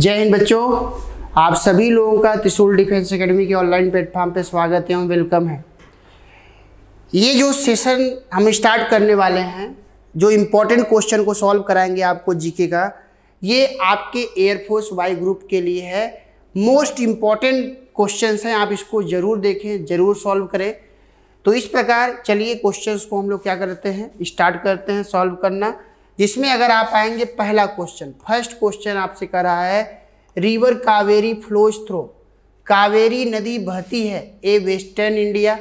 जय हिंद बच्चों, आप सभी लोगों का त्रिशूल डिफेंस एकेडमी के ऑनलाइन प्लेटफॉर्म पे स्वागत है और वेलकम है। ये जो सेशन हम स्टार्ट करने वाले हैं, जो इम्पोर्टेंट क्वेश्चन को सॉल्व कराएंगे आपको जीके का, ये आपके एयरफोर्स वाई ग्रुप के लिए है। मोस्ट इम्पॉर्टेंट क्वेश्चंस हैं, आप इसको ज़रूर देखें, ज़रूर सॉल्व करें। तो इस प्रकार चलिए क्वेश्चंस को हम लोग क्या करते हैं, स्टार्ट करते हैं सॉल्व करना। जिसमें अगर आप आएंगे पहला क्वेश्चन, फर्स्ट क्वेश्चन आपसे कर रहा है, river Kaveri flows through, Kaveri नदी बहती है ए वेस्टर्न इंडिया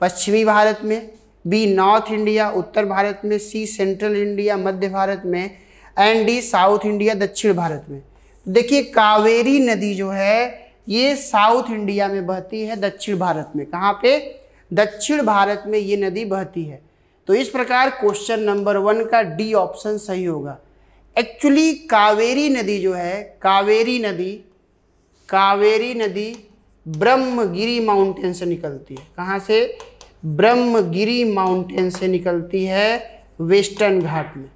पश्चिमी भारत में, बी नॉर्थ इंडिया उत्तर भारत में, सी सेंट्रल इंडिया मध्य भारत में, एंड डी साउथ इंडिया दक्षिण भारत में। देखिए कावेरी नदी जो है ये साउथ इंडिया में बहती है, दक्षिण भारत में। कहाँ पे? दक्षिण भारत में ये नदी बहती है। तो इस प्रकार क्वेश्चन नंबर 1 का डी ऑप्शन सही होगा। एक्चुअली कावेरी नदी जो है, कावेरी नदी ब्रह्मगिरी माउंटेन से निकलती है। कहाँ से? ब्रह्मगिरी माउंटेन से निकलती है वेस्टर्न घाट में।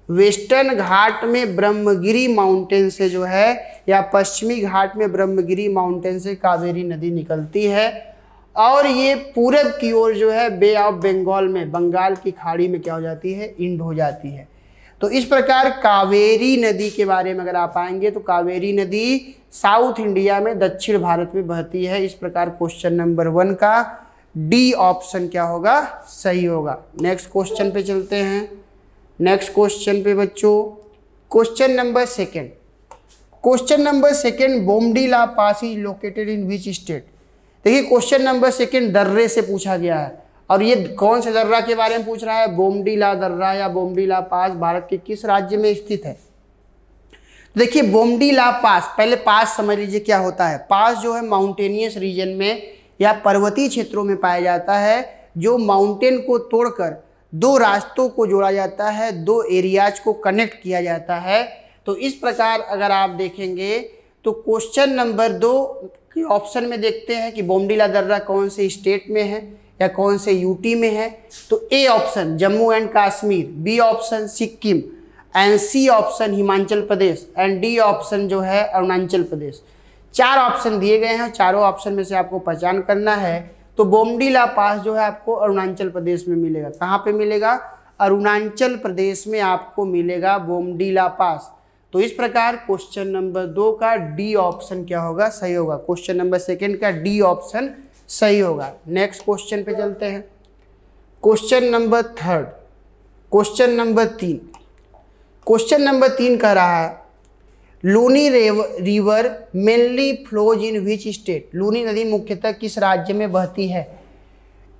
वेस्टर्न घाट में ब्रह्मगिरी माउंटेन से जो है, या पश्चिमी घाट में ब्रह्मगिरी माउंटेन से कावेरी नदी निकलती है। और ये पूरब की ओर जो है बे ऑफ बंगाल में, बंगाल की खाड़ी में क्या हो जाती है, इंड हो जाती है। तो इस प्रकार कावेरी नदी के बारे में अगर आप आएंगे तो कावेरी नदी साउथ इंडिया में दक्षिण भारत में बहती है। इस प्रकार क्वेश्चन नंबर 1 का डी ऑप्शन क्या होगा, सही होगा। नेक्स्ट क्वेश्चन पे चलते हैं। नेक्स्ट क्वेश्चन पे बच्चों, question number 2। Question number 2, Bomdila pass is located in which state. देखिए क्वेश्चन नंबर 2 दर्रे से पूछा गया है, और ये कौन से दर्रा के बारे में पूछ रहा है? बोमडीला दर्रा या बोमडीला पास भारत के किस राज्य में स्थित है? देखिए बोमडीला पास, पहले पास समझ लीजिए क्या होता है। पास जो है माउंटेनियस रीजन में या पर्वतीय क्षेत्रों में पाया जाता है, जो माउंटेन को तोड़कर दो रास्तों को जोड़ा जाता है, दो एरियाज को कनेक्ट किया जाता है। तो इस प्रकार अगर आप देखेंगे तो क्वेश्चन नंबर 2 ऑप्शन में देखते हैं कि बोमडीला दर्रा कौन से स्टेट में है या कौन से यूटी में है। तो A option Jammu and Kashmir, B option Sikkim, and C option Himachal Pradesh, and D option जो है अरुणाचल प्रदेश। 4 ऑप्शन दिए गए हैं, चारों ऑप्शन में से आपको पहचान करना है। तो बोमडीला पास जो है आपको अरुणाचल प्रदेश में मिलेगा। कहाँ पे मिलेगा? अरुणाचल प्रदेश में आपको मिलेगा बोमडीला पास। तो इस प्रकार क्वेश्चन नंबर 2 का डी ऑप्शन क्या होगा, सही होगा। क्वेश्चन नंबर 2 का डी ऑप्शन सही होगा। नेक्स्ट क्वेश्चन पे चलते हैं। Question number 3। Question number 3। Question number 3 कह रहा है, Luni river mainly flows in which state. Luni नदी मुख्यतः किस राज्य में बहती है?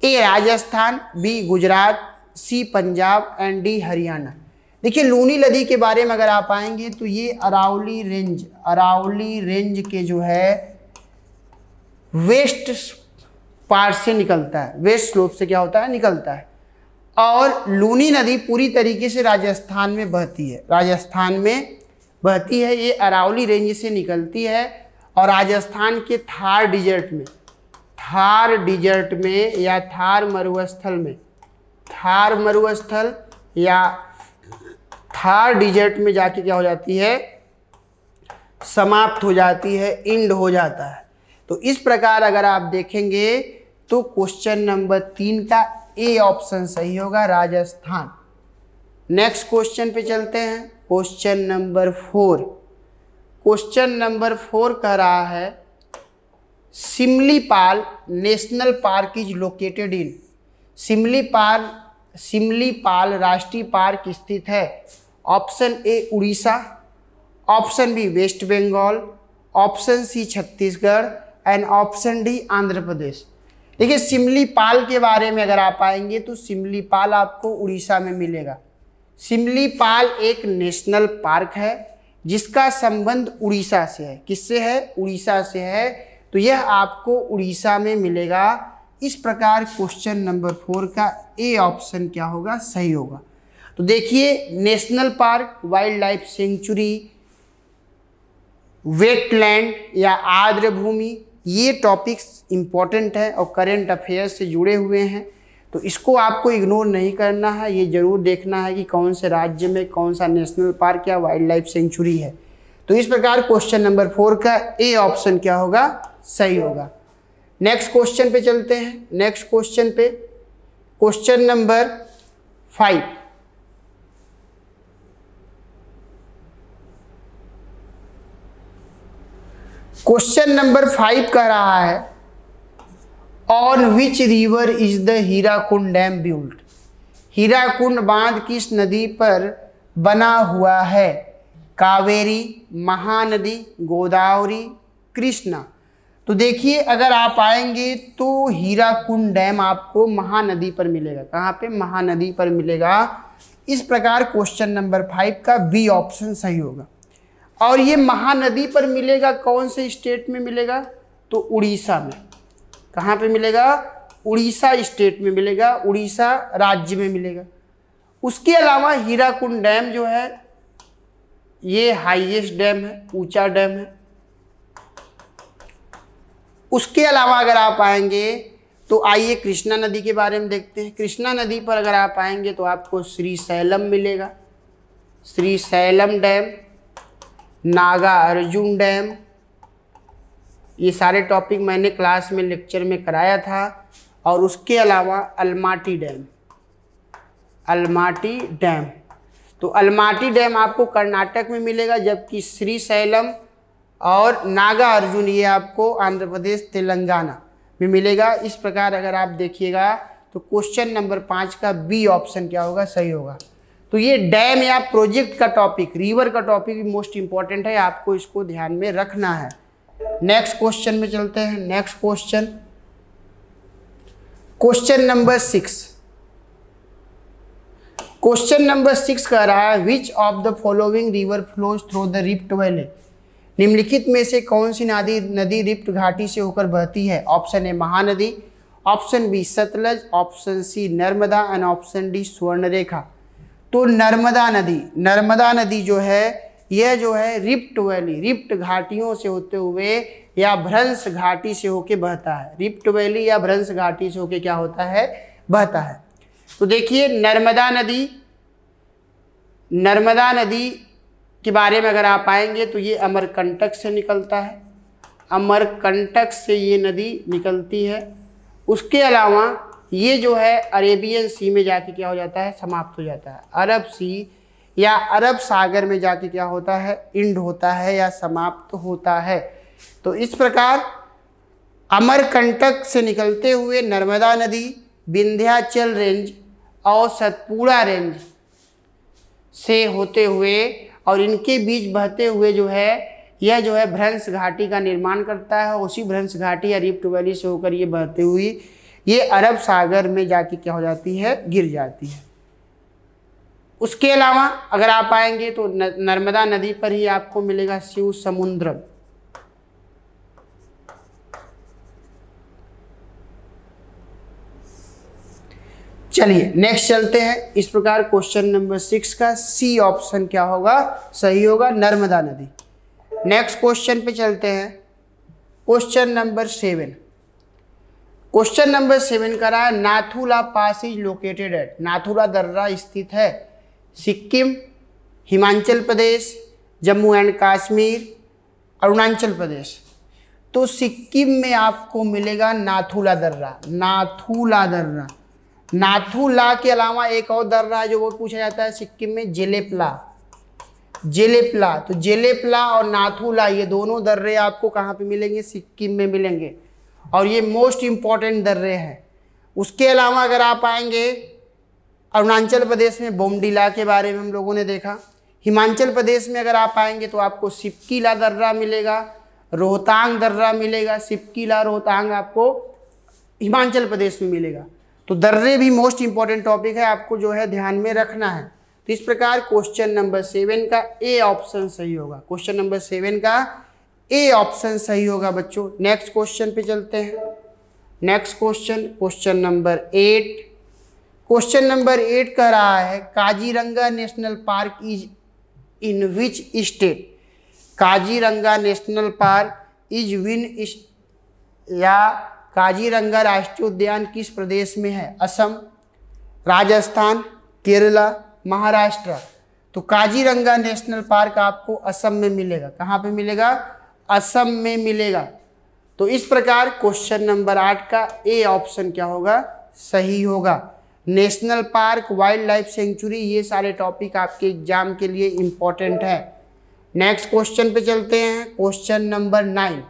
A Rajasthan, B Gujarat, C Punjab, and D Haryana. देखिए लूनी नदी के बारे में अगर आप आएंगे तो ये अरावली रेंज के जो है वेस्ट पार्ट से निकलता है, वेस्ट स्लोप से क्या होता है, निकलता है। और लूनी नदी पूरी तरीके से राजस्थान में बहती है, राजस्थान में बहती है। ये अरावली रेंज से निकलती है और राजस्थान के थार डिजर्ट में या थार मरुस्थल या थार डिजर्ट में जाके क्या हो जाती है, समाप्त हो जाती है, इंड हो जाता है। तो इस प्रकार अगर आप देखेंगे तो क्वेश्चन नंबर 3 का ए ऑप्शन सही होगा, राजस्थान। नेक्स्ट क्वेश्चन पे चलते हैं। Question number 4। क्वेश्चन नंबर 4 कह रहा है, Similipal national park is located in. Similipal राष्ट्रीय पार्क स्थित है। Option A Orissa, option B West Bengal, option C Chhattisgarh, and option D Andhra Pradesh. देखिए सिमलीपाल के बारे में अगर आप आएंगे तो सिमलीपाल आपको उड़ीसा में मिलेगा। सिमलीपाल एक नेशनल पार्क है जिसका संबंध उड़ीसा से है। किससे है? उड़ीसा से है। तो यह आपको उड़ीसा में मिलेगा। इस प्रकार क्वेश्चन नंबर 4 का ए ऑप्शन क्या होगा, सही होगा। तो देखिए national park, wild life sanctuary, wetland या आर्द्र भूमि, ये टॉपिक्स इम्पॉर्टेंट है और करेंट अफेयर्स से जुड़े हुए हैं। तो इसको आपको इग्नोर नहीं करना है, ये जरूर देखना है कि कौन से राज्य में कौन सा नेशनल पार्क या वाइल्ड लाइफ सेंचुरी है। तो इस प्रकार क्वेश्चन नंबर 4 का ए ऑप्शन क्या होगा, सही होगा। नेक्स्ट क्वेश्चन पे चलते हैं। नेक्स्ट क्वेश्चन पे क्वेश्चन नंबर 5। क्वेश्चन नंबर 5 कह रहा है on which river is the Hirakud dam built. Hirakud बांध किस नदी पर बना हुआ है? कावेरी, महानदी, गोदावरी, कृष्णा। तो देखिए अगर आप आएंगे तो हीराकुंड डैम आपको महानदी पर मिलेगा। कहाँ पे? महानदी पर मिलेगा। इस प्रकार क्वेश्चन नंबर 5 का बी ऑप्शन सही होगा। और ये महानदी पर मिलेगा कौन से स्टेट में मिलेगा? तो उड़ीसा में। कहाँ पे मिलेगा? उड़ीसा स्टेट में मिलेगा, उड़ीसा राज्य में मिलेगा। उसके अलावा हीराकुंड डैम जो है ये हाईएस्ट डैम है, ऊंचा डैम है। उसके अलावा अगर आप आएंगे तो आइए कृष्णा नदी के बारे में देखते हैं। कृष्णा नदी पर अगर आप आएंगे तो आपको श्रीशैलम मिलेगा, श्रीशैलम डैम, नागार्जुन डैम। ये सारे टॉपिक मैंने क्लास में लेक्चर में कराया था। और उसके अलावा अलमाटी डैम, अलमाटी डैम। तो अलमाटी डैम आपको कर्नाटक में मिलेगा, जबकि श्रीशैलम और नागार्जुन ये आपको आंध्र प्रदेश तेलंगाना में मिलेगा। इस प्रकार अगर आप देखिएगा तो क्वेश्चन नंबर 5 का बी ऑप्शन क्या होगा, सही होगा। तो ये डैम या प्रोजेक्ट का टॉपिक, रिवर का टॉपिक भी मोस्ट इंपॉर्टेंट है, आपको इसको ध्यान में रखना है। नेक्स्ट क्वेश्चन में चलते हैं। Next question, question number 6। Question number 6 कह रहा है which of the following river flows through the rift valley. निम्नलिखित में से कौन सी नदी रिफ्ट घाटी से होकर बहती है? Option A Mahanadi, option B Sutlej, option C Narmada and option D Swarnarekha. तो नर्मदा नदी जो है यह जो है रिफ्ट वैली, रिफ्ट घाटियों से होते हुए या भ्रंश घाटी से होके बहता है। रिफ्ट वैली या भ्रंश घाटी से होके क्या होता है, बहता है। तो देखिए नर्मदा नदी के बारे में अगर आप आएंगे तो ये अमरकंटक से निकलता है, अमरकंटक से ये नदी निकलती है। उसके अलावा ये जो है अरेबियन सी में जाके क्या हो जाता है, समाप्त हो जाता है। अरब सी या अरब सागर में जाके क्या होता है, इंड होता है या समाप्त होता है। तो इस प्रकार अमरकंटक से निकलते हुए नर्मदा नदी विंध्याचल रेंज और सतपुड़ा रेंज से होते हुए और इनके बीच बहते हुए जो है यह जो है भ्रंश घाटी का निर्माण करता है। उसी भ्रंश घाटी या रिफ्ट वैली से होकर ये बहते हुई ये अरब सागर में जाके क्या हो जाती है, गिर जाती है। उसके अलावा अगर आप आएंगे तो नर्मदा नदी पर ही आपको मिलेगा शिव समुद्रम। चलिए नेक्स्ट चलते हैं। इस प्रकार क्वेश्चन नंबर 6 का सी ऑप्शन क्या होगा, सही होगा, नर्मदा नदी। नेक्स्ट क्वेश्चन पे चलते हैं। Question number 7। क्वेश्चन नंबर 7 का रहा है नाथुला पास इज लोकेटेड एट। नाथुला दर्रा स्थित है सिक्किम, हिमाचल प्रदेश, जम्मू एंड कश्मीर, अरुणाचल प्रदेश। तो सिक्किम में आपको मिलेगा नाथुला दर्रा, नाथुला दर्रा। नाथुला के अलावा एक और दर्रा है जो वो पूछा जाता है सिक्किम में, जेलेपला, जेलेपला। तो जेलेपला और नाथुला ये दोनों दर्रे आपको कहाँ पे मिलेंगे, सिक्किम में मिलेंगे और ये मोस्ट इम्पॉर्टेंट दर्रे हैं। उसके अलावा अगर आप आएंगे अरुणाचल प्रदेश में बोमडिला के बारे में हम लोगों ने देखा। हिमाचल प्रदेश में अगर आप आएंगे तो आपको सिपकीला दर्रा मिलेगा, रोहतांग दर्रा मिलेगा। सिपकीला रोहतांग आपको हिमाचल प्रदेश में मिलेगा। तो दर्रे भी मोस्ट इंपॉर्टेंट टॉपिक है, आपको जो है ध्यान में रखना है। तो इस प्रकार क्वेश्चन नंबर 7 का ए ऑप्शन सही होगा। क्वेश्चन नंबर 7 का ए ऑप्शन सही होगा बच्चों। नेक्स्ट क्वेश्चन पे चलते हैं। Next question, question number 8। Question number 8 कह रहा है Kaziranga national park is in which state. Kaziranga national park is win या काजीरंगा राष्ट्रीय उद्यान किस प्रदेश में है? असम, राजस्थान, केरला, महाराष्ट्र। तो काजीरंगा नेशनल पार्क आपको असम में मिलेगा। कहाँ पे मिलेगा? असम में मिलेगा। तो इस प्रकार क्वेश्चन नंबर 8 का ए ऑप्शन क्या होगा? सही होगा। National park, wild life sanctuary, ये सारे टॉपिक आपके एग्जाम के लिए इंपॉर्टेंट है। नेक्स्ट क्वेश्चन पे चलते हैं। Question number 9।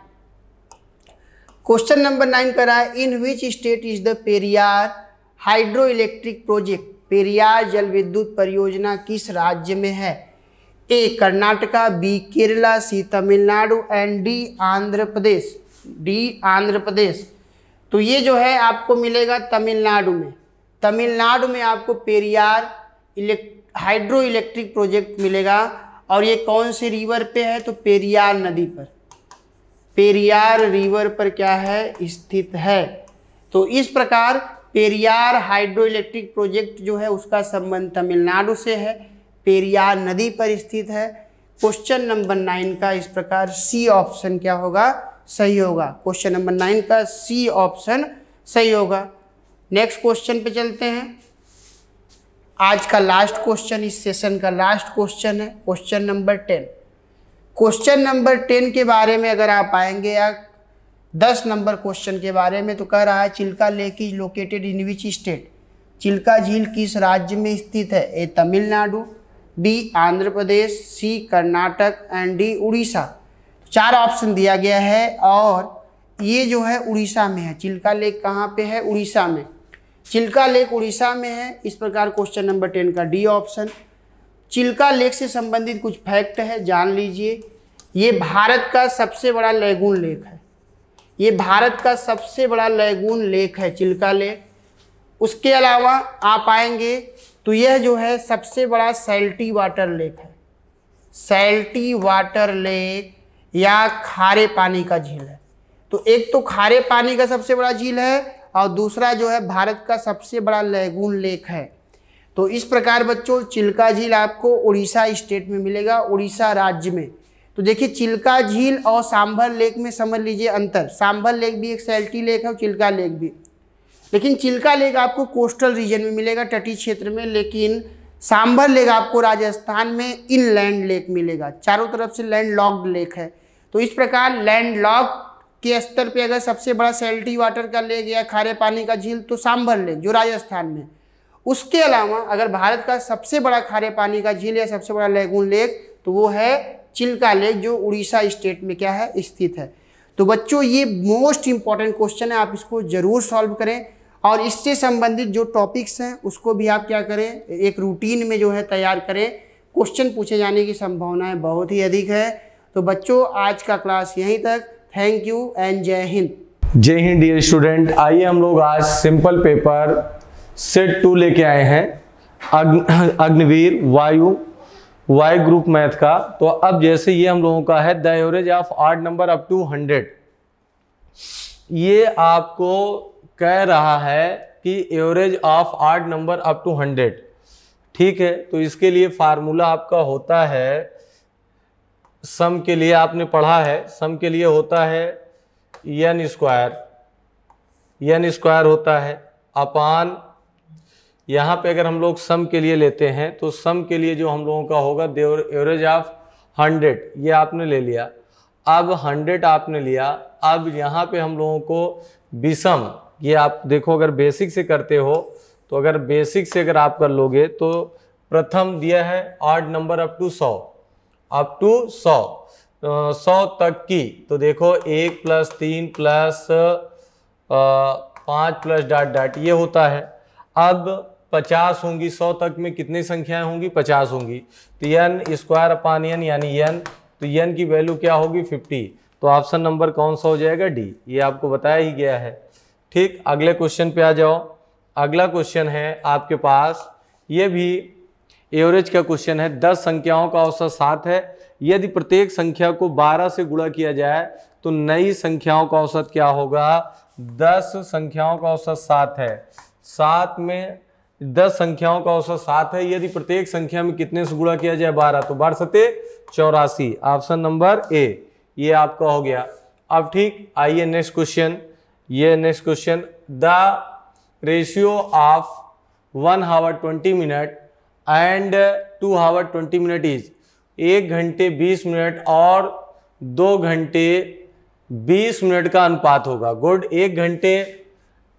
क्वेश्चन नंबर 9 कह रहा है, in which state is the Periyar hydro electric project? Periyar जल विद्युत परियोजना किस राज्य में है? A Karnataka, B Kerala, C Tamil Nadu and D Andhra Pradesh. D Andhra Pradesh. तो ये जो है आपको मिलेगा तमिलनाडु में। तमिलनाडु में आपको पेरियार हाइड्रो इलेक्ट्रिक प्रोजेक्ट मिलेगा। और ये कौन से रिवर पे है? तो पेरियार नदी पर, पेरियार रिवर पर क्या है? स्थित है। तो इस प्रकार पेरियार हाइड्रो इलेक्ट्रिक प्रोजेक्ट जो है उसका संबंध तमिलनाडु से है, पेरियार नदी पर स्थित है। क्वेश्चन नंबर 9 का इस प्रकार सी ऑप्शन क्या होगा? सही होगा। क्वेश्चन नंबर 9 का सी ऑप्शन सही होगा। नेक्स्ट क्वेश्चन पे चलते हैं। आज का लास्ट क्वेश्चन, इस सेशन का लास्ट क्वेश्चन है क्वेश्चन नंबर 10। क्वेश्चन नंबर 10 के बारे में अगर आप आएंगे या 10 नंबर क्वेश्चन के बारे में, तो कह रहा है Chilka lake is located in which state? Chilka झील किस राज्य में स्थित है? A Tamil Nadu, B Andhra Pradesh, C Karnataka and D Orissa. 4 option दिया गया है और ये जो है उड़ीसा में है। चिल्का लेक कहाँ पे है? उड़ीसा में। चिल्का लेक उड़ीसा में है। इस प्रकार क्वेश्चन नंबर 10 का डी ऑप्शन। चिल्का लेक से संबंधित कुछ फैक्ट है, जान लीजिए। ये भारत का सबसे बड़ा लैगून लेक है। ये भारत का सबसे बड़ा लैगून लेक है चिल्का लेक। उसके अलावा आप आएंगे तो यह जो है सबसे बड़ा सैल्टी वाटर लेक है। सैल्टी वाटर लेक या खारे पानी का झील है। तो एक तो खारे पानी का सबसे बड़ा झील है और दूसरा जो है भारत का सबसे बड़ा लैगून लेक है। तो इस प्रकार बच्चों चिल्का झील आपको उड़ीसा स्टेट में मिलेगा, उड़ीसा राज्य में। तो देखिए चिल्का झील और सांभर लेक में समझ लीजिए अंतर। सांभर लेक भी एक सैल्टी लेक है और चिल्का लेक भी, लेकिन चिल्का लेक आपको कोस्टल रीजन में मिलेगा, तटीय क्षेत्र में, लेकिन सांभर लेक आपको राजस्थान में इनलैंड लेक मिलेगा। चारों तरफ से लैंड लॉक्ड लेक है। तो इस प्रकार लैंड लॉक के स्तर पे अगर सबसे बड़ा सैल्टी वाटर का लेक या खारे पानी का झील तो सांभर लेक जो राजस्थान में। उसके अलावा अगर भारत का सबसे बड़ा खारे पानी का झील या सबसे बड़ा लैगून लेक तो वो है चिल्का लेक जो उड़ीसा स्टेट में क्या है? स्थित है। तो बच्चों ये मोस्ट इंपॉर्टेंट क्वेश्चन है, आप इसको जरूर सॉल्व करें और इससे संबंधित जो टॉपिक्स हैं उसको भी आप क्या करें? एक रूटीन में जो है तैयार करें। क्वेश्चन पूछे जाने की संभावनाएं बहुत ही अधिक है। तो बच्चों आज का क्लास यहीं तक। थैंक यू एंड जय हिंद। जय हिंद डियर स्टूडेंट। आइए हम लोग आज सिंपल पेपर सेट 2 लेके आए हैं अग्निवीर वायु ग्रुप मैथ का। तो अब जैसे ये हम लोगों का है the average of odd number up to 100। ये आपको कह रहा है कि average of odd number up to 100, ठीक है। तो इसके लिए फार्मूला आपका होता है, सम के लिए आपने पढ़ा है, सम के लिए होता है n स्क्वायर होता है अपान, यहाँ पे अगर हम लोग सम के लिए लेते हैं तो सम के लिए जो हम लोगों का होगा एवरेज ऑफ 100, ये आपने ले लिया। अब 100 आपने लिया। अब यहाँ पे हम लोगों को विषम, ये आप देखो अगर बेसिक से करते हो तो अगर बेसिक से अगर आप कर लोगे तो प्रथम दिया है odd number up to 100, up to 100 तक की। तो देखो 1 + 3 + 5 प्लस डॉट डॉट ये होता है। अब 50 होंगी, 100 तक में कितनी संख्याएं होंगी? 50 होंगी। तो n स्क्वायर अपान n यानी n, तो n की वैल्यू क्या होगी? 50। तो ऑप्शन नंबर कौन सा हो जाएगा? डी। ये आपको बताया ही गया है, ठीक। अगले क्वेश्चन पे आ जाओ। अगला क्वेश्चन है आपके पास, ये भी एवरेज का क्वेश्चन है। 10 संख्याओं का औसत 7 है। यदि प्रत्येक संख्या को 12 से गुणा किया जाए तो नई संख्याओं का औसत क्या होगा? 10 संख्याओं का औसत 7 है। 7 में 10 संख्याओं का औसत 7 है। यदि प्रत्येक संख्या में कितने से गुणा किया जाए? 12, तो 12 सते 84। ऑप्शन नंबर ए ये आपका हो गया। अब ठीक, आइए नेक्स्ट क्वेश्चन। ये next question, the ratio of 1 hour 20 minute and 2 hour 20 minute is, 1 घंटे 20 मिनट और 2 घंटे 20 मिनट का अनुपात होगा। गुड। 1 घंटे,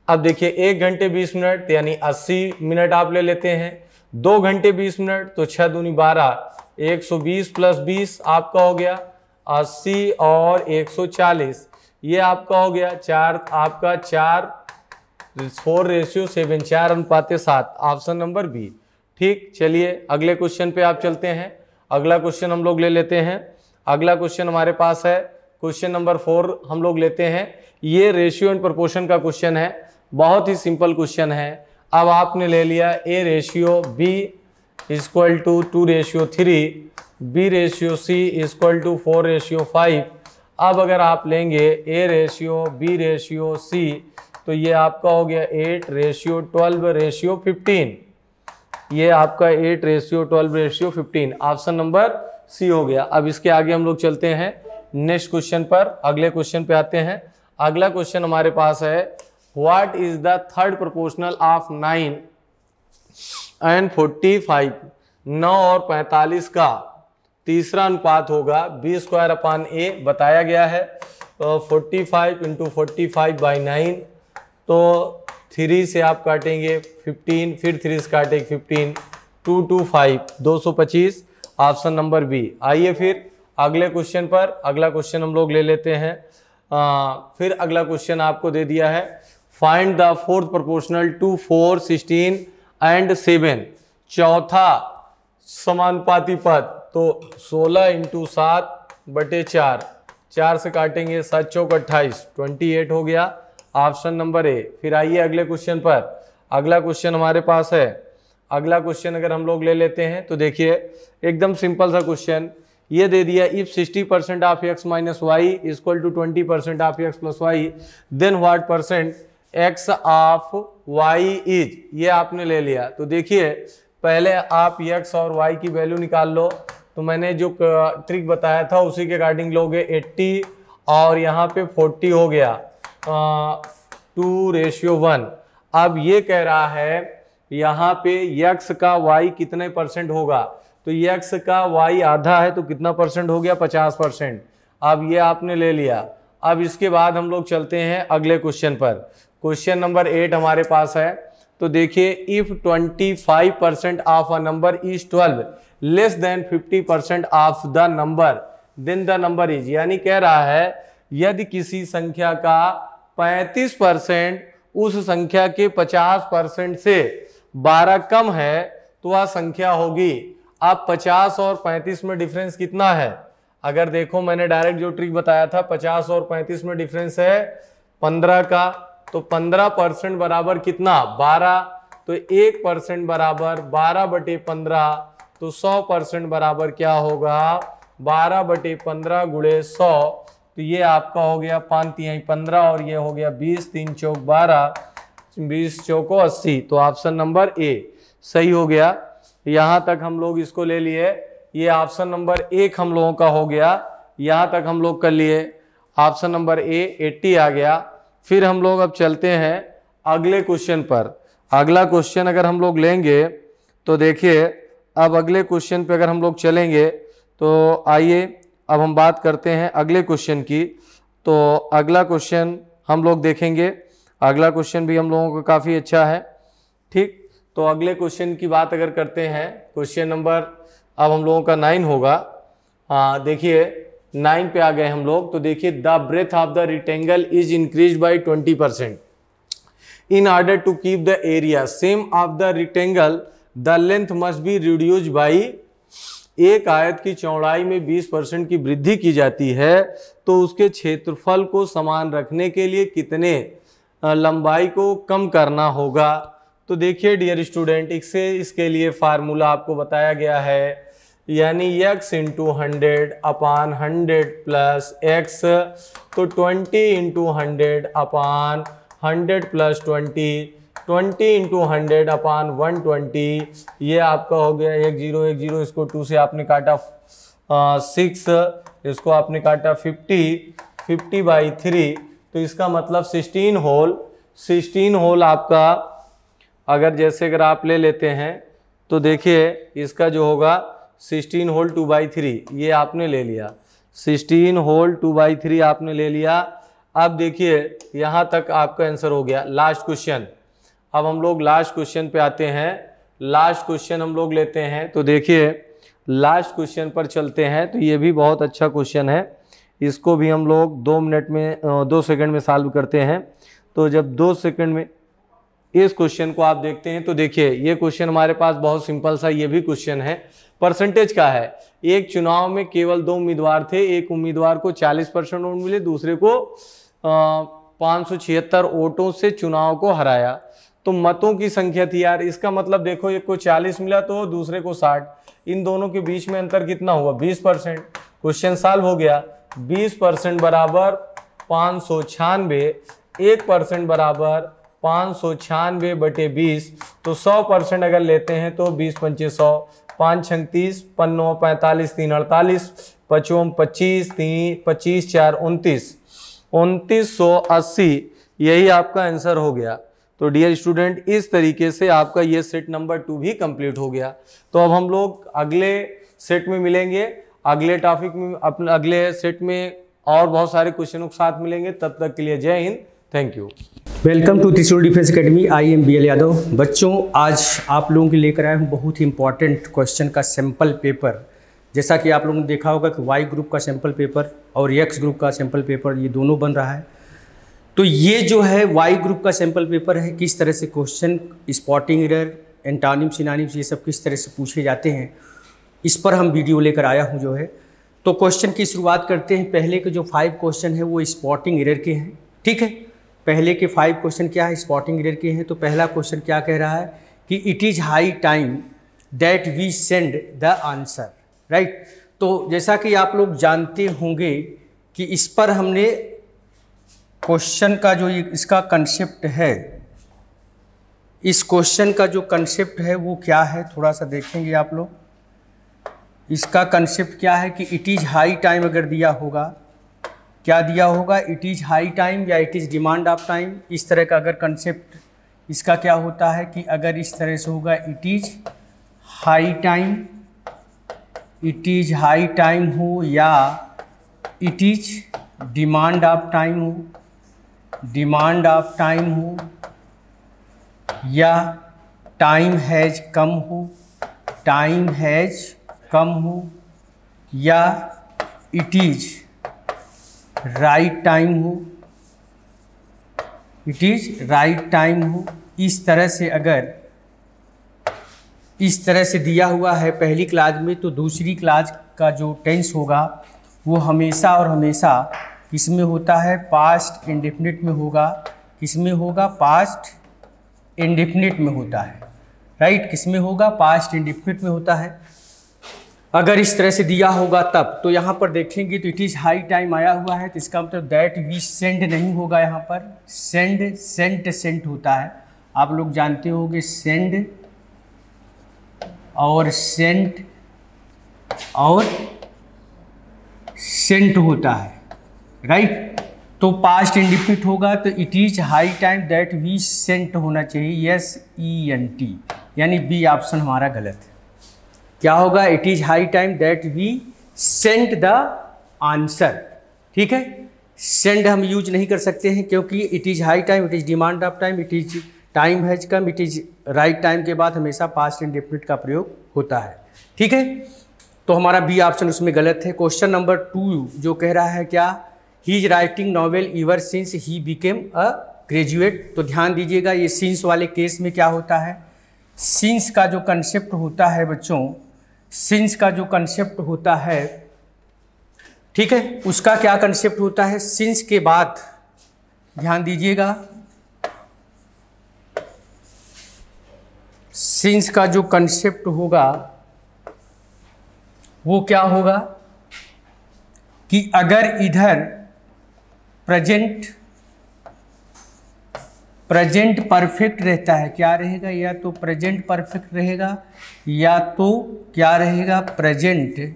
अब देखिए 1 घंटे 20 मिनट यानी 80 मिनट आप ले लेते हैं। 2 घंटे 20 मिनट तो 6 दूनी 12, 120 प्लस 20 आपका हो गया 80 और 140, ये आपका हो गया 4, आपका 4:7, 4 अनुपात 7, ऑप्शन नंबर बी। ठीक, चलिए अगले क्वेश्चन पे आप चलते हैं। अगला क्वेश्चन हम लोग ले लेते हैं। अगला क्वेश्चन हमारे पास है क्वेश्चन नंबर 4 हम लोग लेते हैं। ये रेशियो एंड प्रोपोर्शन का क्वेश्चन है, बहुत ही सिंपल क्वेश्चन है। अब आपने ले लिया A ratio B equal to 2:3, B ratio C equal to 4:5। अब अगर आप लेंगे A ratio B ratio C तो ये आपका हो गया 8:12:15, ये आपका 8:12:15, ऑप्शन नंबर सी हो गया। अब इसके आगे हम लोग चलते हैं नेक्स्ट क्वेश्चन पर, अगले क्वेश्चन पे आते हैं। अगला क्वेश्चन हमारे पास है what is the third proportional of 9 and 45, 9 और 45 का तीसरा अनुपात होगा B²/A बताया गया है। 45 × 45/9, तो 3 से आप काटेंगे 15, फिर 3 से काटेंगे 15, 2 2 5, 225, ऑप्शन नंबर बी। आइए फिर अगले क्वेश्चन पर, अगला क्वेश्चन हम लोग ले लेते हैं। फिर अगला क्वेश्चन आपको दे दिया है find the fourth proportional to 4, 16 and 7, चौथा समानुपाती पद, तो 16 × 7/4, 4 से काटेंगे 7 चौक 28, 28 हो गया, ऑप्शन नंबर ए। फिर आइए अगले क्वेश्चन पर। अगला क्वेश्चन हमारे पास है, अगला क्वेश्चन अगर हम लोग ले लेते हैं तो देखिए एकदम सिंपल सा क्वेश्चन ये दे दिया, if 60% of x minus y equal to 20% of x plus y then what percent x of y is, ये आपने ले लिया। तो देखिए पहले आप x और y की वैल्यू निकाल लो, तो मैंने जो ट्रिक बताया था उसी के अकॉर्डिंग लोगे 80 और यहाँ पे 40 हो गया 2:1। अब ये कह रहा है यहाँ पे x का y कितने परसेंट होगा, तो x का y आधा है तो कितना परसेंट हो गया 50%। अब ये आपने ले लिया। अब इसके बाद हम लोग चलते हैं अगले क्वेश्चन पर। क्वेश्चन नंबर 8 हमारे पास है, तो देखिए if 25% of a number is 12 less than 50% of the number then the number is, यानी कह रहा है यदि किसी संख्या का 35% उस संख्या के 50% से 12 कम है तो वह संख्या होगी। अब 50 और 35 में डिफरेंस कितना है, अगर देखो मैंने डायरेक्ट जो ट्रिक बताया था 50 और 35 में डिफरेंस है 15 का, तो 15% बराबर कितना 12, तो 1% बराबर 12/15, तो 100% बराबर क्या होगा 12/15 × 100, तो ये आपका हो गया 5 × 15 और ये हो गया 20, 3 चौक 12, 20 चौको 80, तो ऑप्शन नंबर ए सही हो गया। यहाँ तक हम लोग इसको ले लिए, ये ऑप्शन नंबर 1 हम लोगों का हो गया, यहाँ तक हम लोग कर लिए, ऑप्शन नंबर ए 80 आ गया। फिर हम लोग अब चलते हैं अगले क्वेश्चन पर। अगला क्वेश्चन अगर हम लोग लेंगे तो देखिए अब अगले क्वेश्चन पे अगर हम लोग चलेंगे तो आइए अब हम बात करते हैं अगले क्वेश्चन की। तो अगला क्वेश्चन हम लोग देखेंगे, अगला क्वेश्चन भी हम लोगों का काफ़ी अच्छा है। ठीक, तो अगले क्वेश्चन की बात अगर करते हैं, क्वेश्चन नंबर अब हम लोगों का 9 होगा। हाँ देखिए 9 पे आ गए हम लोग, तो देखिए the breadth of the rectangle is increase by 20% in order to keep the area same of the rectangle the length must be reduce by, एक आयत की चौड़ाई में 20% की वृद्धि की जाती है तो उसके क्षेत्रफल को समान रखने के लिए कितने लंबाई को कम करना होगा। तो देखिए डियर स्टूडेंट, इसके लिए फार्मूला आपको बताया गया है, यानी x × 100/100 प्लस x, तो 20 × 100/100 प्लस 20, 20 × 100/120, ये आपका हो गया 1 0 1 0, इसको 2 से आपने काटा 6, इसको आपने काटा 50/3, तो इसका मतलब 16 होल आपका, अगर जैसे अगर आप ले लेते हैं तो देखिए इसका जो होगा 16 होल 2/3 ये आपने ले लिया, 16 होल 2/3 आपने ले लिया। अब देखिए यहाँ तक आपका आंसर हो गया। लास्ट क्वेश्चन, अब हम लोग लास्ट क्वेश्चन पे आते हैं। लास्ट क्वेश्चन हम लोग लेते हैं, तो देखिए लास्ट क्वेश्चन पर चलते हैं। तो ये भी बहुत अच्छा क्वेश्चन है, इसको भी हम लोग 2 सेकंड में सॉल्व करते हैं। तो जब 2 सेकंड में इस क्वेश्चन को आप देखते हैं तो देखिए ये क्वेश्चन हमारे पास बहुत सिंपल सा ये भी क्वेश्चन है, परसेंटेज का है। एक चुनाव में केवल 2 उम्मीदवार थे, एक उम्मीदवार को 40% वोट मिले, दूसरे को 576 वोटों से चुनाव को हराया। तो मतों की संख्या थी यार, इसका मतलब देखो एक को 40 मिला तो दूसरे को 60, इन दोनों के बीच में अंतर कितना हुआ 20%। क्वेश्चन सॉल्व हो गया। 20% बराबर 596, 1% बराबर 596/20। तो 100% अगर लेते हैं तो 20 पंचे 100, 5 छंग 30, 5 45, 3 48, 55 25, 25 4 29, 2980 यही आपका आंसर हो गया। तो डियर स्टूडेंट इस तरीके से आपका ये सेट नंबर 2 भी कंप्लीट हो गया। तो अब हम लोग अगले सेट में मिलेंगे, अगले टॉपिक में, अपने अगले सेट में और बहुत सारे क्वेश्चनों के साथ मिलेंगे। तब तक के लिए Jai Hind, thank you. Welcome to Trishul defence academy. I am BL Yadav. बच्चों आज आप लोगों के लिए लेकर आया हूँ बहुत ही इंपॉर्टेंट क्वेश्चन का सैंपल पेपर। जैसा कि आप लोगों ने देखा होगा कि Y ग्रुप का सैंपल पेपर और X ग्रुप का सैंपल पेपर ये दोनों बन रहा है। तो ये जो है Y ग्रुप का सैंपल पेपर है, किस तरह से question spotting error, antonym synonyms ये सब किस तरह से पूछे जाते हैं, इस पर हम वीडियो लेकर आया हूँ जो है। तो क्वेश्चन की शुरुआत करते हैं। पहले के जो 5 क्वेश्चन है वो स्पॉटिंग एरर के हैं, ठीक है। पहले के 5 क्वेश्चन क्या है, स्पॉटिंग एरर के हैं। तो पहला क्वेश्चन क्या कह रहा है कि it is high time that we send the answer, right. तो जैसा कि आप लोग जानते होंगे कि इस पर हमने क्वेश्चन का जो इसका कंसेप्ट है, इस क्वेश्चन का जो कंसेप्ट है वो क्या है, थोड़ा सा देखेंगे आप लोग। इसका कंसेप्ट क्या है कि इट इज़ हाई टाइम अगर दिया होगा, क्या दिया होगा, इट इज़ हाई टाइम या it is demand of time, इस तरह का अगर कंसेप्ट इसका क्या होता है कि अगर इस तरह से होगा it is high time, it is high time हो या it is demand of time हो, डिमांड ऑफ टाइम हो या टाइम हैज़ कम हो, टाइम हैज़ कम हो या इट इज़ राइट टाइम हो, इट इज़ राइट टाइम हो। इस तरह से अगर इस तरह से दिया हुआ है पहली क्लास में, तो दूसरी क्लास का जो टेंस होगा वो हमेशा और हमेशा किसमें होता है, पास्ट इंडेफिनिट में होगा। किसमें होगा, पास्ट इंडेफिनिट में होता है, राइट। किसमें होगा, पास्ट इंडेफिनिट में होता है अगर इस तरह से दिया होगा तब। तो यहाँ पर देखेंगे तो इट इज़ हाई टाइम आया हुआ है, तो इसका मतलब दैट वी सेंड नहीं होगा, यहाँ पर सेंड, सेंट होता है। आप लोग जानते होंगे सेंड और सेंट और सेंट होता है, राइट। तो पास्ट इंडेफिनिट होगा तो it is high time that we sent होना चाहिए, SENT, यानी बी ऑप्शन हमारा गलत है। क्या होगा, it is high time that we sent the answer, ठीक है। सेंड हम यूज नहीं कर सकते हैं क्योंकि it is high time, it is demand of time, it is time has come, it is right time के बाद हमेशा पास्ट इंडेफिनिट का प्रयोग होता है, ठीक है। तो हमारा बी ऑप्शन उसमें गलत है। क्वेश्चन नंबर 2 जो कह रहा है क्या, he is writing novel ever since he became a graduate. तो ध्यान दीजिएगा ये सिंस वाले केस में क्या होता है, सिंस का जो कंसेप्ट होता है बच्चों, सिंस का जो कंसेप्ट होता है, ठीक है, उसका क्या कंसेप्ट होता है, सिंस के बाद ध्यान दीजिएगा, सिंस का जो कंसेप्ट होगा वो क्या होगा कि अगर इधर प्रेजेंट परफेक्ट रहता है, क्या रहेगा, या तो प्रेजेंट परफेक्ट रहेगा या तो क्या रहेगा, प्रेजेंट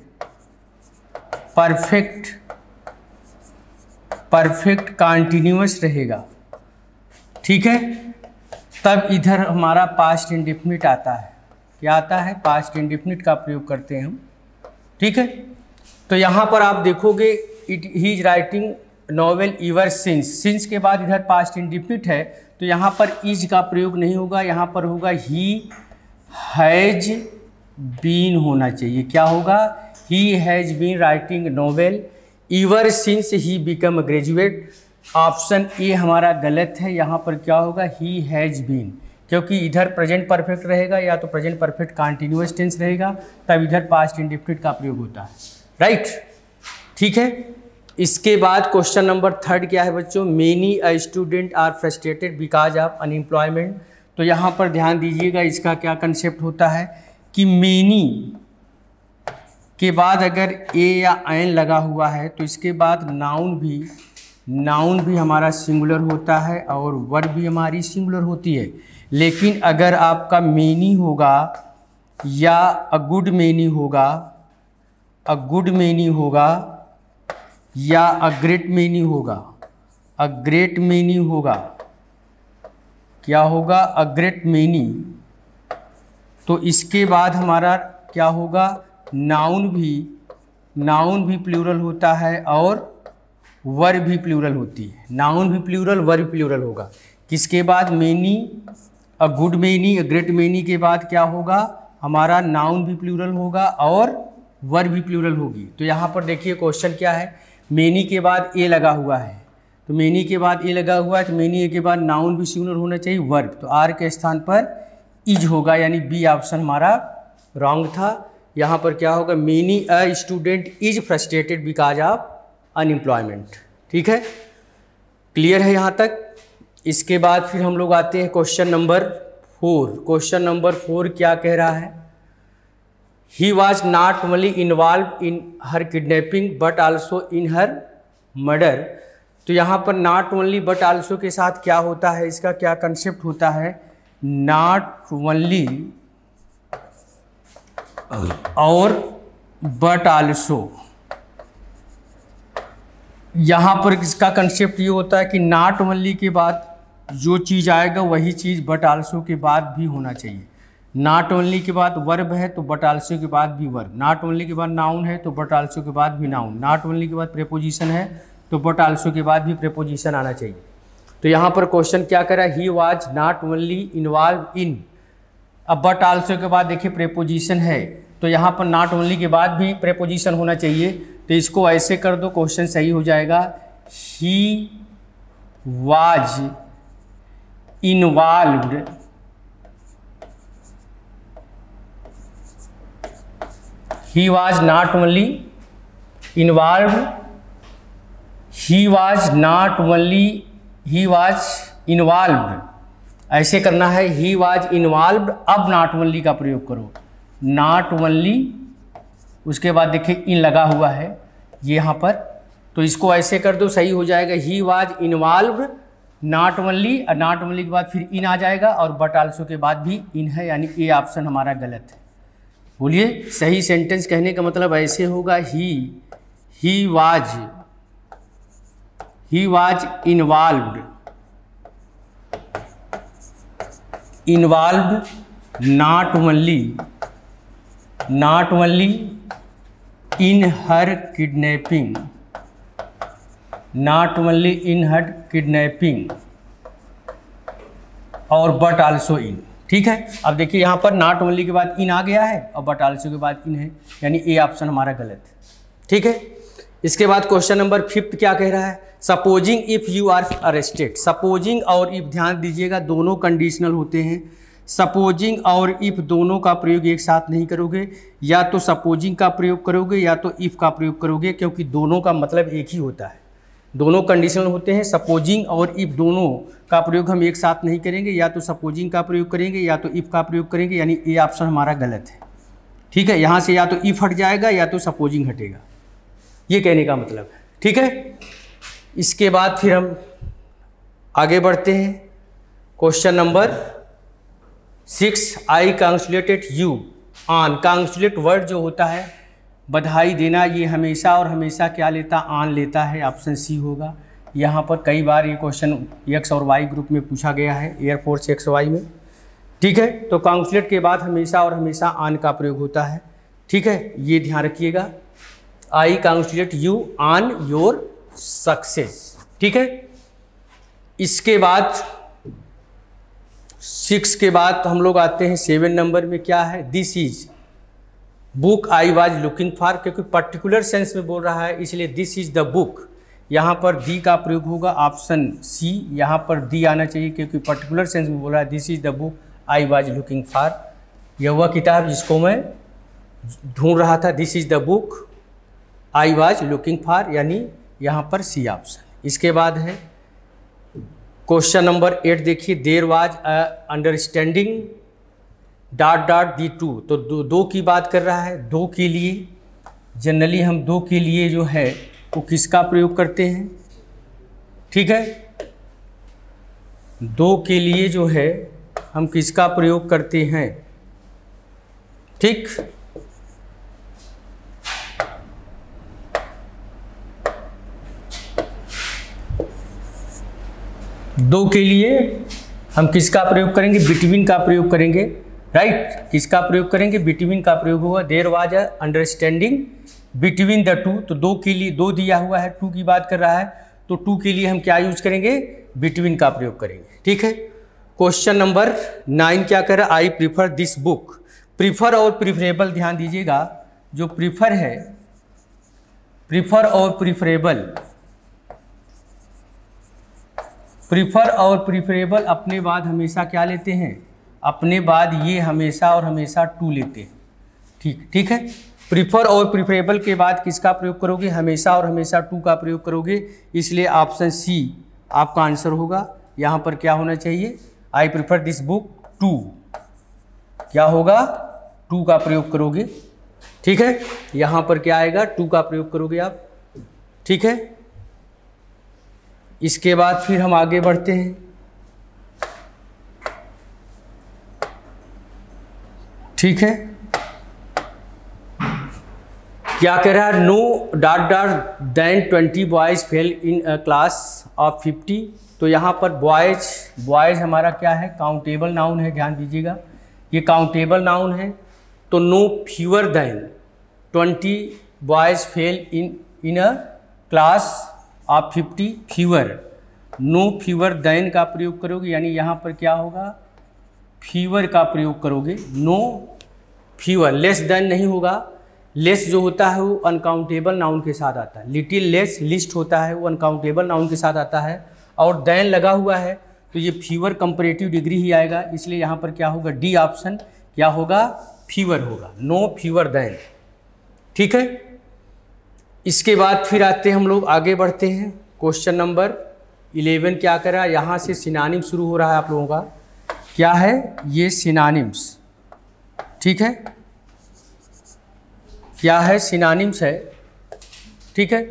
परफेक्ट कंटिन्यूअस रहेगा, ठीक है। तब इधर हमारा पास्ट इंडेफिनिट आता है, क्या आता है, पास्ट इंडेफिनिट का प्रयोग करते हैं हम, ठीक है। तो यहाँ पर आप देखोगे he is writing novel ever since, since के बाद इधर पास्ट इंडेफिनिट है तो यहाँ पर इज का प्रयोग नहीं होगा, यहाँ पर होगा ही हैज बीन होना चाहिए। क्या होगा, he has been writing novel ever since he become a graduate. Option A हमारा गलत है, यहाँ पर क्या होगा, ही हैज बीन, क्योंकि इधर प्रेजेंट परफेक्ट रहेगा या तो प्रेजेंट परफेक्ट कंटिन्यूअस टेंस रहेगा, तब इधर पास्ट इंडेफिनिट का प्रयोग होता है, राइट, ठीक है। इसके बाद क्वेश्चन नंबर 3 क्या है बच्चों, many a student are frustrated because of unemployment. तो यहाँ पर ध्यान दीजिएगा, इसका क्या कंसेप्ट होता है कि मेनी के बाद अगर ए या एन लगा हुआ है तो इसके बाद नाउन भी हमारा सिंगुलर होता है और वर्ब भी हमारी सिंगुलर होती है। लेकिन अगर आपका मेनी होगा या अ गुड मेनी होगा, अ गुड मेनी होगा या अ ग्रेट मेनी होगा, अ ग्रेट मेनी होगा, क्या होगा, अ ग्रेट मेनी, तो इसके बाद हमारा क्या होगा, नाउन भी प्लूरल होता है और वर्ब भी प्लूरल होती है। नाउन भी प्लूरल, वर्ब प्लूरल होगा। किसके बाद, many, a good many, a great many के बाद क्या होगा, हमारा नाउन भी प्लूरल होगा और वर्ब भी प्लूरल होगी। तो यहाँ पर देखिए क्वेश्चन क्या है, मेनी के बाद ए लगा हुआ है, तो मेनी के बाद ए लगा हुआ है तो मेनी ए के बाद नाउन भी सिंगुलर होना चाहिए, वर्ब, तो आर के स्थान पर इज होगा, यानी बी ऑप्शन हमारा रॉन्ग था। यहाँ पर क्या होगा, many a student is frustrated because of unemployment, ठीक है, क्लियर है यहाँ तक। इसके बाद फिर हम लोग आते हैं क्वेश्चन नंबर 4। क्वेश्चन नंबर 4 क्या कह रहा है, he was not only involve in her kidnapping but also in her murder. तो यहाँ पर नॉट ओनली बट आल्सो के साथ क्या होता है, इसका क्या कंसेप्ट होता है, नॉट ओनली और बट आल्सो। यहाँ पर इसका कंसेप्ट ये होता है कि नॉट ओनली के बाद जो चीज़ आएगा वही चीज़ बट आल्सो के बाद भी होना चाहिए। नॉट ओनली के बाद वर्ब है तो बट आल्सो के बाद भी वर्ब, नॉट ओनली के बाद नाउन है तो बट आल्सो के बाद भी नाउन, नॉट ओनली के बाद प्रेपोजिशन है तो बट आल्सो के बाद भी प्रेपोजिशन आना चाहिए। तो यहाँ पर क्वेश्चन क्या करा, he was not only involve in, अब बट आल्सो के बाद देखिए प्रेपोजिशन है तो यहाँ पर नॉट ओनली के बाद भी प्रेपोजिशन होना चाहिए। तो इसको ऐसे कर दो, क्वेश्चन सही हो जाएगा, he was involved he was not only involved, he was not only, he was involved, ऐसे करना है, he was involved। अब not only का प्रयोग करो, not only, उसके बाद देखिए इन लगा हुआ है ये यहाँ पर, तो इसको ऐसे कर दो, सही हो जाएगा, he was involved not only, not only के बाद फिर इन आ जाएगा और but also के बाद भी इन है, यानी ए ऑप्शन हमारा गलत है। बोलिए, सही सेंटेंस कहने का मतलब ऐसे होगा, he was involved not only in her kidnapping, not only in her kidnapping और बट आल्सो इन, ठीक है। अब देखिए यहाँ पर नॉट ओनली के बाद इन आ गया है और बट आल्सो के बाद इन है, यानी ए ऑप्शन हमारा गलत है, ठीक है। इसके बाद क्वेश्चन नंबर 5 क्या कह रहा है, supposing if you are arrested. Supposing और इफ़ ध्यान दीजिएगा दोनों कंडीशनल होते हैं। सपोजिंग और इफ़ दोनों का प्रयोग एक साथ नहीं करोगे, या तो सपोजिंग का प्रयोग करोगे या तो इफ़ का प्रयोग करोगे, क्योंकि दोनों का मतलब एक ही होता है, दोनों कंडीशनल होते हैं। सपोजिंग और इफ़ दोनों का प्रयोग हम एक साथ नहीं करेंगे, या तो सपोजिंग का प्रयोग करेंगे या तो इफ़ का प्रयोग करेंगे, यानी ए ऑप्शन हमारा गलत है, ठीक है। यहाँ से या तो इफ़ हट जाएगा या तो सपोजिंग हटेगा, ये कहने का मतलब है, ठीक है। इसके बाद फिर हम आगे बढ़ते हैं, question number 6, I congratulated you on. Congratulate word जो होता है बधाई देना, ये हमेशा और हमेशा क्या लेता, ऑन लेता है, ऑप्शन सी होगा। यहाँ पर कई बार ये क्वेश्चन एक्स और वाई ग्रुप में पूछा गया है, एयरफोर्स एक्स वाई में। ठीक है। तो कॉन्सोनेंट के बाद हमेशा और हमेशा आन का प्रयोग होता है, ठीक है, ये ध्यान रखिएगा। I congratulate you on your success, ठीक है। इसके बाद 6 के बाद हम लोग आते हैं 7 नंबर में, क्या है, this is book I was looking for, क्योंकि पर्टिकुलर सेंस में बोल रहा है इसलिए दिस इज द बुक, यहाँ पर दी का प्रयोग होगा, ऑप्शन सी, यहाँ पर दी आना चाहिए क्योंकि पर्टिकुलर सेंस में बोल रहा है this is the book I was looking for, यह वह किताब जिसको मैं ढूंढ रहा था, this is the book I was looking for, यानी यहाँ पर सी ऑप्शन। इसके बाद है क्वेश्चन नंबर 8 देखिए, there was understanding dot dot the two, तो दो की बात कर रहा है। दो के लिए जनरली हम दो के लिए जो है वो किसका प्रयोग करते हैं, ठीक है, दो के लिए जो है हम किसका प्रयोग करते हैं, ठीक। दो के लिए हम किसका प्रयोग करेंगे, बिटवीन का प्रयोग करेंगे, राइट। किसका प्रयोग करेंगे, बिटवीन का प्रयोग होगा। There was a understanding between the two, तो दो के लिए दो दिया हुआ है, टू की बात कर रहा है, तो टू के लिए हम क्या यूज करेंगे, बिटवीन का प्रयोग करेंगे, ठीक है। क्वेश्चन नंबर 9 क्या कर रहा है, आई प्रीफर दिस बुक। प्रीफर और प्रीफरेबल ध्यान दीजिएगा, जो प्रीफर है, प्रीफर और प्रीफरेबल, प्रीफर और प्रीफरेबल अपने बाद हमेशा क्या लेते हैं, अपने बाद ये हमेशा और हमेशा टू लेते हैं, ठीक है। प्रीफर और प्रीफरेबल के बाद किसका प्रयोग करोगे, हमेशा और हमेशा टू का प्रयोग करोगे, इसलिए ऑप्शन सी आपका आंसर होगा। यहाँ पर क्या होना चाहिए, I prefer this book to, क्या होगा, टू का प्रयोग करोगे, ठीक है। यहाँ पर क्या आएगा, टू का प्रयोग करोगे आप, ठीक है। इसके बाद फिर हम आगे बढ़ते हैं, ठीक है। क्या कह रहा है, no dot dot than 20 boys fail in a class of 50, तो यहाँ पर बॉयज़ हमारा क्या है, काउंटेबल नाउन है, ध्यान दीजिएगा, ये काउंटेबल नाउन है। तो no fewer than 20 boys fail in a class of 50, fewer, no fewer than का प्रयोग करोगे, यानी यहाँ पर क्या होगा, फीवर का प्रयोग करोगे, नो फ्यूअर, लेस देन नहीं होगा, लेस जो होता है वो अनकाउंटेबल नाउन के साथ आता है, लिटिल लेस लिस्ट होता है वो अनकाउंटेबल नाउन के साथ आता है, और देन लगा हुआ है तो ये फीवर कंपैरेटिव डिग्री ही आएगा, इसलिए यहाँ पर क्या होगा, डी ऑप्शन क्या होगा, फीवर होगा, नो फीवर देन, ठीक है। इसके बाद फिर आते हैं हम लोग आगे बढ़ते हैं, क्वेश्चन नंबर 11 क्या कर रहा है, यहाँ से सिनोनिम शुरू हो रहा है आप लोगों का, क्या है ये सिनोनिम्स, ठीक है, क्या है, सिनोनिम्स है, ठीक है।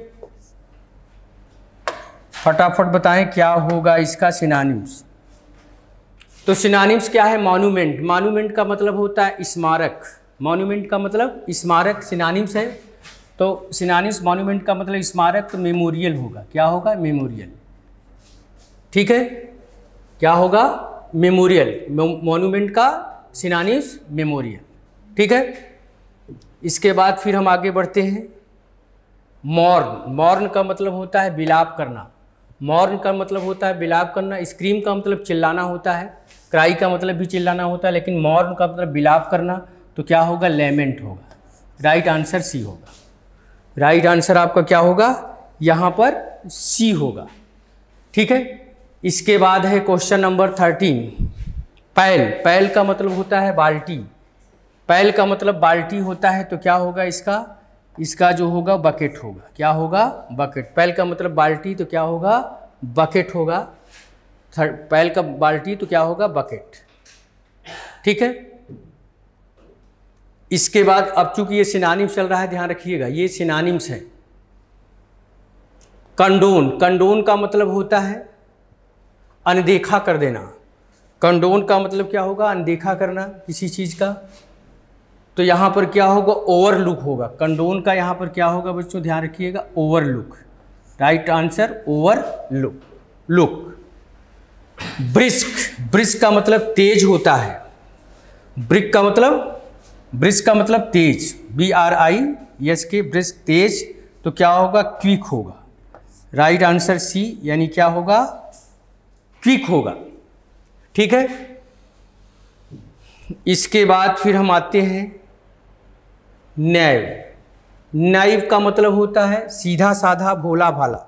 फटाफट बताएं क्या होगा इसका सिनोनिम्स। तो सिनोनिम्स क्या है, मॉन्यूमेंट, मॉन्यूमेंट का मतलब होता है स्मारक, मॉन्यूमेंट का मतलब स्मारक सिनोनिम्स है, तो सिनोनिम्स मॉन्यूमेंट का मतलब स्मारक, तो मेमोरियल होगा, क्या होगा, मेमोरियल, ठीक है, क्या होगा, मेमोरियल, मॉन्यूमेंट का सिनोनिम्स मेमोरियल, ठीक है। इसके बाद फिर हम आगे बढ़ते हैं, मॉर्न, मॉर्न का मतलब होता है विलाप करना, मॉर्न का मतलब होता है विलाप करना, स्क्रीम का मतलब चिल्लाना होता है, क्राई का मतलब भी चिल्लाना होता है, लेकिन मॉर्न का मतलब विलाप करना, तो क्या होगा, लेमेंट होगा, राइट आंसर सी होगा, राइट आंसर आपका क्या होगा, यहाँ पर सी होगा, ठीक है। इसके बाद है क्वेश्चन नंबर 13, पैल, पैल का मतलब होता है बाल्टी, पैल का मतलब बाल्टी होता है, तो क्या होगा इसका जो होगा बकेट होगा, क्या होगा, बकेट, पैल का मतलब बाल्टी, तो क्या होगा, बकेट होगा, पैल का बाल्टी तो क्या होगा, बकेट, ठीक है। इसके बाद अब चूंकि ये सिनोनिम्स चल रहा है, ध्यान रखिएगा, ये सिनोनिम्स है। कंडोन, कंडोन का मतलब होता है अनदेखा कर देना, कंडोन का मतलब क्या होगा, अनदेखा करना किसी चीज़ का, तो यहाँ पर क्या होगा, ओवरलुक होगा, कंडोन का यहाँ पर क्या होगा बच्चों, ध्यान रखिएगा, overlook, right answer overlook, look. Brisk, brisk का मतलब तेज होता है, ब्रिक का मतलब तेज, BRISK, ब्रिस्क तेज, तो क्या होगा? क्विक होगा। राइट आंसर सी, यानी क्या होगा? क्विक होगा। ठीक है, इसके बाद फिर हम आते हैं नैव। नैव का मतलब होता है सीधा साधा भोला भाला,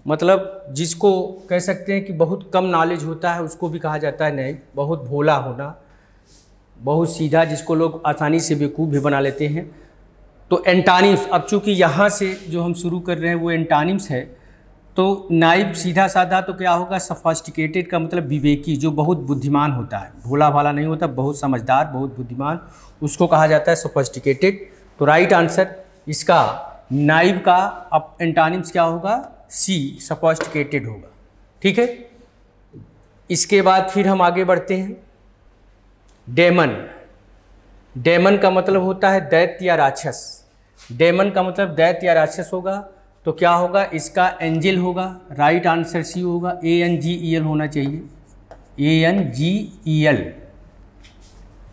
मतलब जिसको कह सकते हैं कि बहुत कम नॉलेज होता है उसको भी कहा जाता है नैव। बहुत भोला होना, बहुत सीधा, जिसको लोग आसानी से बेवकूफ़ भी बना लेते हैं। तो एंटानिम्स, अब चूंकि यहाँ से जो हम शुरू कर रहे हैं वो एंटानिम्स है, तो नाइव सीधा साधा तो क्या होगा? सफिस्टिकेटेड का मतलब विवेकी, जो बहुत बुद्धिमान होता है, भोला भाला नहीं होता, बहुत समझदार, बहुत बुद्धिमान, उसको कहा जाता है सफिस्टिकेटेड। तो राइट आंसर इसका नाइव का अब एंटानिम्स क्या होगा? सी, सफिस्टिकेटेड होगा। ठीक है, इसके बाद फिर हम आगे बढ़ते हैं डेमन। डेमन का मतलब होता है दैत्य या राक्षस। डेमन का मतलब दैत्य या राक्षस होगा, तो क्या होगा? इसका एंजल होगा। राइट आंसर सी होगा, ANGEL होना चाहिए,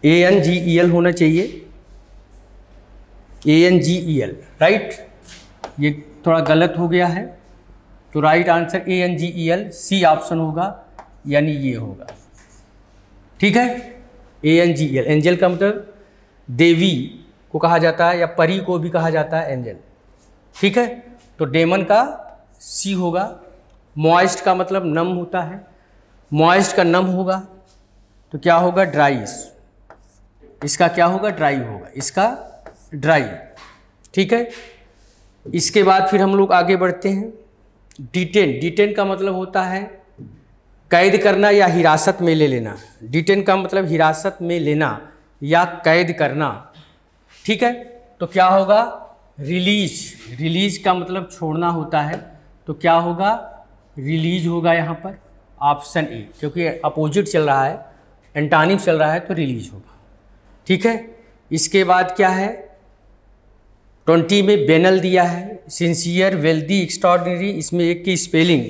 ANGEL होना चाहिए, ANGEL। राइट, ये थोड़ा गलत हो गया है, तो right answer ANGEL, C option होगा, यानी ये होगा। ठीक है, ANGEL, एंजल का मतलब देवी को कहा जाता है या परी को भी कहा जाता है एंजल। ठीक है, तो डेमन का सी होगा। मॉइस्ट का मतलब नम होता है, मॉइस्ट का नम होगा, तो क्या होगा? ड्राई। इसका क्या होगा? ड्राई होगा, इसका ड्राई। ठीक है, इसके बाद फिर हम लोग आगे बढ़ते हैं डिटेन। डिटेन का मतलब होता है कैद करना या हिरासत में ले लेना। डिटेन का मतलब हिरासत में लेना या कैद करना। ठीक है, तो क्या होगा? रिलीज। रिलीज का मतलब छोड़ना होता है, तो क्या होगा? रिलीज होगा यहाँ पर, ऑप्शन ए, क्योंकि अपोजिट चल रहा है, एंटानिम चल रहा है, तो रिलीज होगा। ठीक है, इसके बाद क्या है? 20 में बेनल दिया है, सिंसियर, वेल्दी, एक्स्ट्राऑर्डिनरी। इसमें एक की स्पेलिंग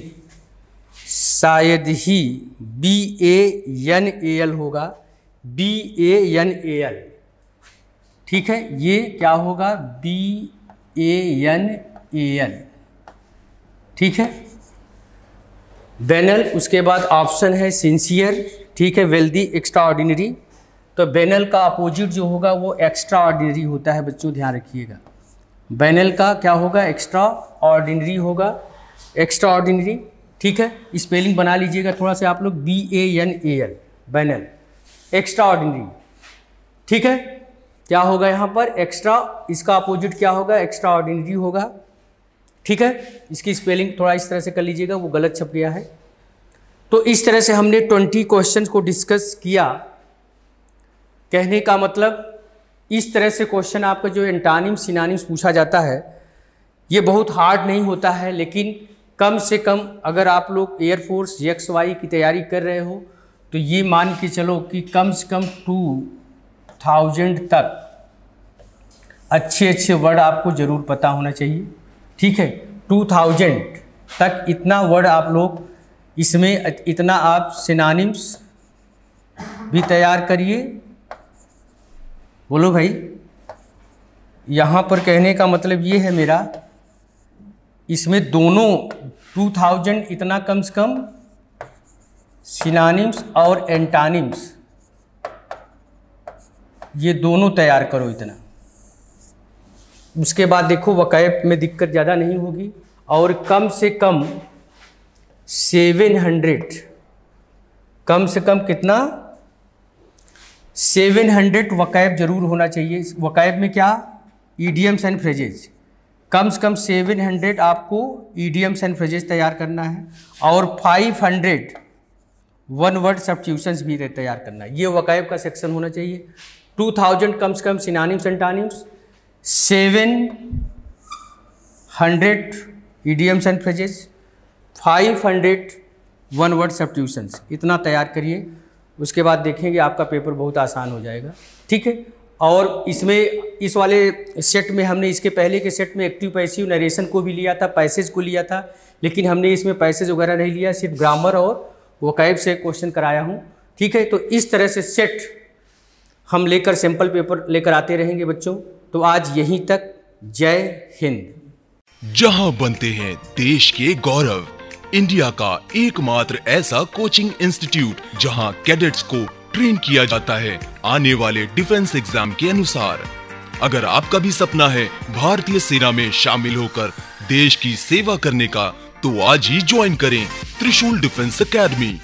शायद ही BANAL होगा, BANAL। ठीक है, ये क्या होगा? BANAL। ठीक है, बेनल। उसके बाद ऑप्शन है सिंसियर, ठीक है, वेल्दी, एक्स्ट्राऑर्डिनरी। तो बेनल का अपोजिट जो होगा वो एक्स्ट्रा ऑर्डिनरी होता है, बच्चों ध्यान रखिएगा। बेनल का क्या होगा? एक्स्ट्रा ऑर्डिनरी होगा, एक्स्ट्रा ऑर्डिनरी। ठीक है, स्पेलिंग बना लीजिएगा थोड़ा सा आप लोग, BANAL, बेनल, एक्स्ट्रा ऑर्डिनरी। ठीक है, क्या होगा यहाँ पर? एक्स्ट्रा, इसका अपोजिट क्या होगा? एक्स्ट्रा ऑर्डिनरी होगा। ठीक है, इसकी स्पेलिंग थोड़ा इस तरह से कर लीजिएगा, वो गलत छप गया है। तो इस तरह से हमने 20 क्वेश्चंस को डिस्कस किया। कहने का मतलब इस तरह से क्वेश्चन आपका जो एंटानिम सिनोनिम्स पूछा जाता है, ये बहुत हार्ड नहीं होता है, लेकिन कम से कम अगर आप लोग एयरफोर्स XY की तैयारी कर रहे हो तो ये मान के चलो कि कम से कम 2000 तक अच्छे वर्ड आपको ज़रूर पता होना चाहिए। ठीक है, 2000 तक इतना वर्ड आप लोग इसमें, इतना आप सिनोनिम्स भी तैयार करिए। बोलो भाई, यहाँ पर कहने का मतलब ये है मेरा, इसमें दोनों 2000 इतना कम से कम सिनोनिम्स और एंटानिम्स ये दोनों तैयार करो इतना। उसके बाद देखो वकैब में दिक्कत ज़्यादा नहीं होगी, और कम से कम 700, कम से कम कितना? 700 वकैब जरूर होना चाहिए। वकैब में क्या? Idioms and phrases. कम से कम 700 आपको ईडियम्स एंड फ्रेजेज तैयार करना है, और 500 वन वर्ड सब्स्टिट्यूशंस भी तैयार करना है। ये वकैब का सेक्शन होना चाहिए। 2000 कम से कम synonyms antonyms, 700 idioms and phrases, 500 one word substitutions, इतना तैयार करिए। उसके बाद देखेंगे आपका पेपर बहुत आसान हो जाएगा। ठीक है, और इसमें इस वाले सेट में हमने, इसके पहले के सेट में एक्टिव पैसिव नरेशन को भी लिया था, पैसेज को लिया था, लेकिन हमने इसमें पैसेज वगैरह नहीं लिया, सिर्फ ग्रामर और वोकैब से क्वेश्चन कराया हूँ। ठीक है, तो इस तरह से सेट हम लेकर सैंपल पेपर लेकर आते रहेंगे बच्चों। तो आज यहीं तक। जय हिंद। जहां बनते हैं देश के गौरव, इंडिया का एकमात्र ऐसा कोचिंग इंस्टीट्यूट जहां कैडेट्स को ट्रेन किया जाता है आने वाले डिफेंस एग्जाम के अनुसार। अगर आपका भी सपना है भारतीय सेना में शामिल होकर देश की सेवा करने का, तो आज ही ज्वाइन करें त्रिशूल डिफेंस एकेडमी।